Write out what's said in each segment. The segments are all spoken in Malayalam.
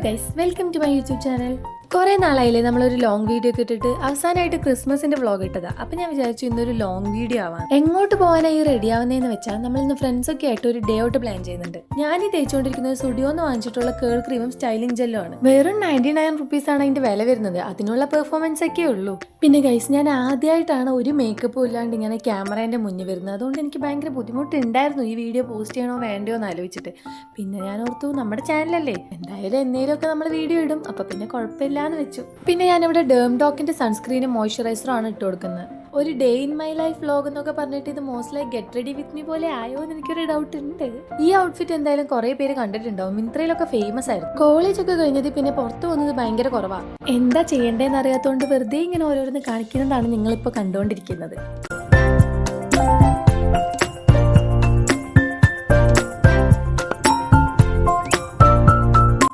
Guys, welcome to my YouTube channel. കുറേ നാളായില്ലേ നമ്മളൊരു ലോങ് വീഡിയോ ഒക്കെ ഇട്ടിട്ട്. അവസാനമായിട്ട് ക്രിസ്മസിന്റെ വ്ളോഗ് ഇട്ടതാ. അപ്പം ഞാൻ വിചാരിച്ചു ഇന്നൊരു ലോങ് വീഡിയോ ആവാം. എങ്ങോട്ട് പോകാനായി റെഡി ആവുന്നതെന്ന് വെച്ചാൽ നമ്മൾ ഇന്ന് ഫ്രണ്ട്സൊക്കെ ആയിട്ട് ഒരു ഡേ ഔട്ട് പ്ലാൻ ചെയ്യുന്നുണ്ട്. ഞാൻ ഈ തേച്ചുകൊണ്ടിരിക്കുന്നത് സ്റ്റുഡിയോന്ന് വാങ്ങിച്ചിട്ടുള്ള കേൾ ക്രീമും സ്റ്റൈലിംഗ് ജെല്ലും ആണ്. വെറും 99 റുപ്പീസ് ആണ് അതിന്റെ വില വരുന്നത്. അതിനുള്ള പെർഫോമൻസ് ഒക്കെ ഉള്ളൂ. പിന്നെ ഗൈസ്, ഞാൻ ആദ്യമായിട്ടാണ് ഒരു മേക്കപ്പും ഇല്ലാണ്ട് ഇങ്ങനെ ക്യാമറേന്റെ മുന്നിൽ വരുന്നത്. അതുകൊണ്ട് എനിക്ക് ഭയങ്കര ബുദ്ധിമുട്ടുണ്ടായിരുന്നു ഈ വീഡിയോ പോസ്റ്റ് ചെയ്യണോ വേണ്ടയോ എന്ന് ആലോചിച്ചിട്ട്. പിന്നെ ഞാൻ ഓർത്തു നമ്മുടെ ചാനലല്ലേ, എന്തായാലും എന്നേലൊക്കെ നമ്മൾ വീഡിയോ ഇടും, അപ്പൊ പിന്നെ കുഴപ്പമില്ല എന്ന് വെച്ചു. പിന്നെ ഞാനിവിടെ ഡേംഡോക്കിന്റെ സൺസ്ക്രീനും മോയ്സ്ചറൈസറും ആണ് ഇട്ട് കൊടുക്കുന്നത്. ഒരു day in my life vlog എന്നൊക്കെ പറഞ്ഞിട്ട് ഇത് mostly get ready with me പോലെ ആയോ എന്ന് എനിക്കൊരു ഡൗട്ട് ഉണ്ട്. ഈ ഔട്ട്ഫിറ്റ് എന്തായാലും കുറെ പേര് കണ്ടിട്ടുണ്ടാവും. മിന്ത്രയിലൊക്കെ ഫേമസ് ആയിരുന്നു. കോളേജ് ഒക്കെ കഴിഞ്ഞത് പിന്നെ പുറത്തു പോകുന്നത് ഭയങ്കര കുറവാണ്. എന്താ ചെയ്യേണ്ടതെന്ന് അറിയാത്തതുകൊണ്ട് വെറുതെ ഇങ്ങനെ ഓരോരുന്ന് കാണിക്കുന്നതാണ് നിങ്ങളിപ്പോൾ കണ്ടുകൊണ്ടിരിക്കുന്നത്.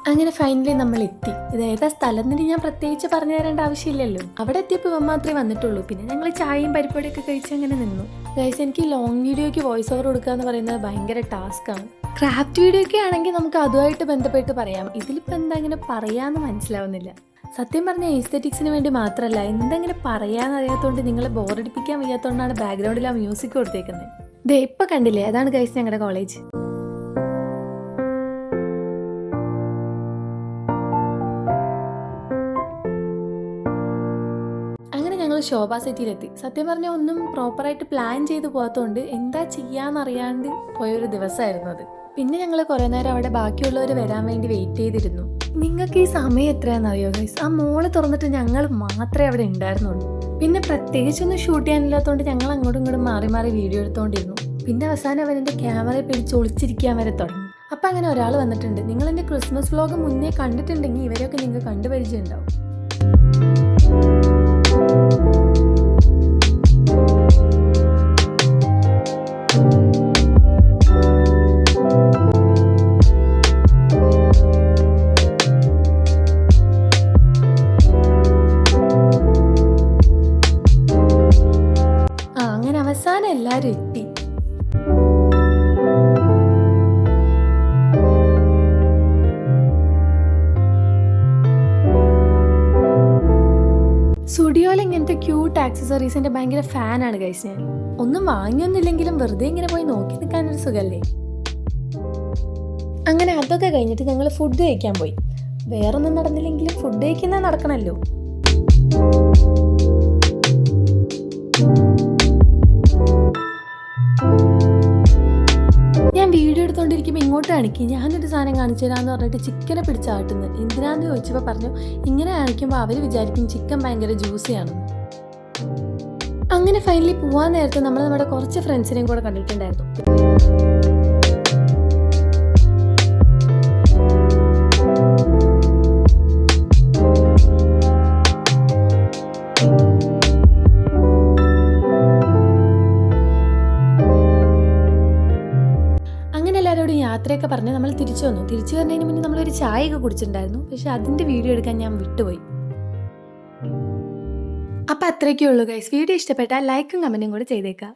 അങ്ങനെ ഫൈനലി നമ്മൾ എത്തി. ഇത് ഏതാ സ്ഥലം എന്ന് ഞാൻ പ്രത്യേകിച്ച് പറഞ്ഞു തരേണ്ട ആവശ്യമില്ലല്ലോ. അവിടെ എത്തിയപ്പോൾ മാത്രമേ വന്നിട്ടുള്ളൂ. പിന്നെ ഞങ്ങൾ ചായയും പരിപ്പൊടിയൊക്കെ കഴിച്ച് അങ്ങനെ നിന്നു. ഗൈസ്, എനിക്ക് ലോങ് വീഡിയോയ്ക്ക് വോയിസ് ഓവർ കൊടുക്കുക എന്ന് പറയുന്നത് ഭയങ്കര ടാസ്ക്കാണ്. ക്രാഫ്റ്റ് വീഡിയോ ഒക്കെ ആണെങ്കിൽ നമുക്ക് അതുമായിട്ട് ബന്ധപ്പെട്ട് പറയാം. ഇതിലിപ്പോൾ എന്താ ഇങ്ങനെ പറയാമെന്ന് മനസ്സിലാവുന്നില്ല. സത്യം പറഞ്ഞ എസ്തെറ്റിക്സിന് വേണ്ടി മാത്രമല്ല, എന്തെങ്കിലും പറയാനറിയാത്തതുകൊണ്ട് നിങ്ങളെ ബോറടിപ്പിക്കാൻ വയ്യാത്തതുകൊണ്ടാണ് ബാക്ക്ഗ്രൗണ്ടിൽ ആ മ്യൂസിക് കൊടുത്തേക്കുന്നത്. ദേ ഇപ്പം കണ്ടില്ലേ, അതാണ് ഗൈസ് ഞങ്ങളുടെ കോളേജ്. ശോഭാ സിറ്റിയിലെത്തി. സത്യം പറഞ്ഞാൽ ഒന്നും പ്രോപ്പറായിട്ട് പ്ലാൻ ചെയ്ത് പോകാത്തതുകൊണ്ട് എന്താ ചെയ്യാന്നറിയാണ്ട് പോയൊരു ദിവസമായിരുന്നു അത്. പിന്നെ ഞങ്ങൾ കുറേ നേരം അവിടെ ബാക്കിയുള്ളവർ വരാൻ വേണ്ടി വെയിറ്റ് ചെയ്തിരുന്നു. നിങ്ങൾക്ക് ഈ സമയം എത്രയാണെന്നറിയോ ഗൈസ്? ആ മോള് തുറന്നിട്ട് ഞങ്ങൾ മാത്രമേ അവിടെ ഉണ്ടായിരുന്നുള്ളൂ. പിന്നെ പ്രത്യേകിച്ചൊന്നും ഷൂട്ട് ചെയ്യാനില്ലാത്തതുകൊണ്ട് ഞങ്ങൾ അങ്ങോട്ടും ഇങ്ങോട്ടും മാറി മാറി വീഡിയോ എടുത്തുകൊണ്ടിരുന്നു. പിന്നെ അവസാനം അവരെൻ്റെ ക്യാമറയെ പിടിച്ച് ഒളിച്ചിരിക്കാൻ വരെ തുടങ്ങി. അപ്പം അങ്ങനെ ഒരാൾ വന്നിട്ടുണ്ട്. നിങ്ങൾ എൻ്റെ ക്രിസ്മസ് വ്ലോഗ് മുന്നേ കണ്ടിട്ടുണ്ടെങ്കിൽ ഇവരെയൊക്കെ നിങ്ങൾക്ക് കണ്ടുപരിചയം ഉണ്ടാവും. അങ്ങനെ അവസാനം എല്ലാവരും എത്തി. സ്റ്റുഡിയോയിൽ ഇങ്ങനത്തെ ക്യൂട്ട് ആക്സസറീസിന്റെ ഭയങ്കര ഫാനാണ് ഗൈസ്. ഞാൻ ഒന്നും വാങ്ങിയൊന്നുമില്ലെങ്കിലും വെറുതെ ഇങ്ങനെ പോയി നോക്കി നിൽക്കാനൊരു സുഖമല്ലേ. അങ്ങനെ അതൊക്കെ കഴിഞ്ഞിട്ട് ഞങ്ങൾ ഫുഡ് കഴിക്കാൻ പോയി. വേറൊന്നും നടന്നില്ലെങ്കിലും ഫുഡ് കഴിക്കുന്ന നടക്കണമല്ലോ. ഞാൻ വീഡിയോ എടുത്തോണ്ടിരിക്കുമ്പോൾ ഇങ്ങോട്ട് കാണിക്കും. ഞാനൊരു സാധനം കാണിച്ചു തരാമെന്ന് പറഞ്ഞിട്ട് ചിക്കനെ പിടിച്ചാട്ടുന്നത്. എന്തിനാന്ന് ചോദിച്ചപ്പോൾ പറഞ്ഞു ഇങ്ങനെ കാണിക്കുമ്പോൾ അവർ വിചാരിക്കും ചിക്കൻ ഭയങ്കര ജ്യൂസിയാണെന്ന്. അങ്ങനെ ഫൈനലി പോവാൻ നേരത്തെ നമ്മൾ നമ്മുടെ കുറച്ച് ഫ്രണ്ട്സിനെയും കൂടെ കണ്ടിട്ടുണ്ടായിരുന്നു. യാത്രയൊക്കെ പറഞ്ഞ് നമ്മൾ തിരിച്ചു വന്നു. തിരിച്ചു വരുന്നതിന് മുന്നേ നമ്മളൊരു ചായയൊക്കെ കുടിച്ചിട്ടുണ്ടായിരുന്നു. പക്ഷെ അതിൻ്റെ വീഡിയോ എടുക്കാൻ ഞാൻ വിട്ടുപോയി. അപ്പം അത്രയൊക്കെ ഉള്ളൂ ഗൈസ്. വീഡിയോ ഇഷ്ടപ്പെട്ടാൽ ലൈക്കും കമൻറ്റും കൂടെ ചെയ്തേക്കാം.